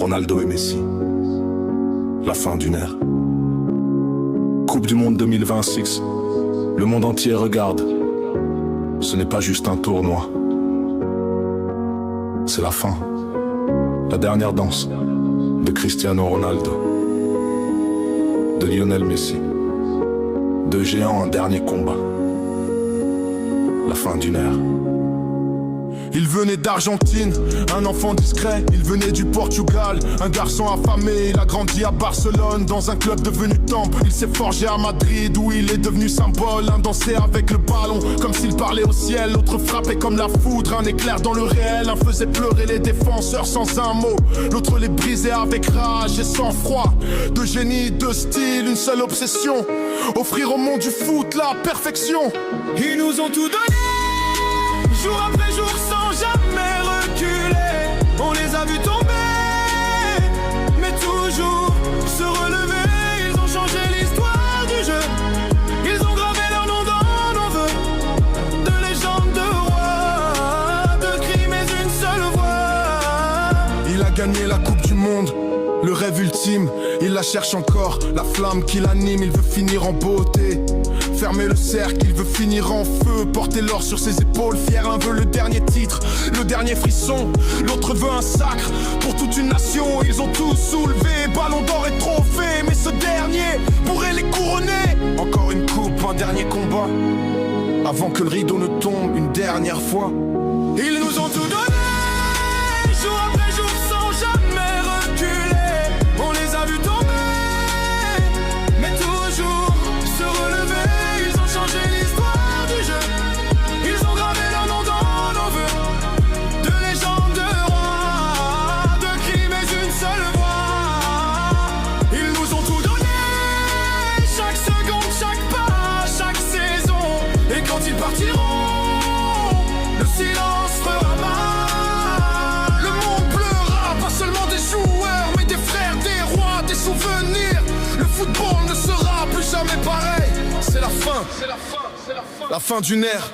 Ronaldo et Messi. La fin d'une ère. Coupe du monde 2026. Le monde entier regarde. Ce n'est pas juste un tournoi. C'est la fin. La dernière danse de Cristiano Ronaldo, de Lionel Messi. Deux géants, un dernier combat. La fin d'une ère. Il venait d'Argentine, un enfant discret. Il venait du Portugal, un garçon affamé. Il a grandi à Barcelone, dans un club devenu temple. Il s'est forgé à Madrid, où il est devenu symbole. Un dansait avec le ballon, comme s'il parlait au ciel. L'autre frappait comme la foudre, un éclair dans le réel. Un faisait pleurer les défenseurs sans un mot. L'autre les brisait avec rage et sang-froid. Deux génies, deux styles, une seule obsession: offrir au monde du foot la perfection. Ils nous ont tout donné, jour après jour, sans jamais reculer. On les a vus tomber, mais toujours se relever. Ils ont changé l'histoire du jeu. Ils ont gravé leur nom dans nos voeux. De légende, de roi, de cris, mais une seule voix. Il a gagné la Coupe du Monde, le rêve ultime. Il la cherche encore, la flamme qui l'anime. Il veut finir en beauté, fermer le cercle, il veut finir en feu. Porter l'or sur ses épaules, fier. Un veut le dernier titre, le dernier frisson. L'autre veut un sacre pour toute une nation. Ils ont tous soulevé, ballon d'or et trophée. Mais ce dernier pourrait les couronner. Encore une coupe, un dernier combat, avant que le rideau ne tombe une dernière fois. Ils nous ont tout donné, jour après jour, sans jamais reculer. On les a vus tomber, mais toujours se relever. Ils ont changé l'histoire du jeu. Ils ont gravé leur nom dans nos voeux. De légende, de roi, de cris, mais une seule voix. Ils nous ont tout donné, chaque seconde, chaque pas, chaque saison. Et quand ils partiront, le silence fera mal. Le monde pleurera, pas seulement des joueurs, mais des frères, des rois, des souvenirs. Le football ne sera plus jamais pareil. C'est la fin, C'est la fin, c'est la fin. la fin d'une ère.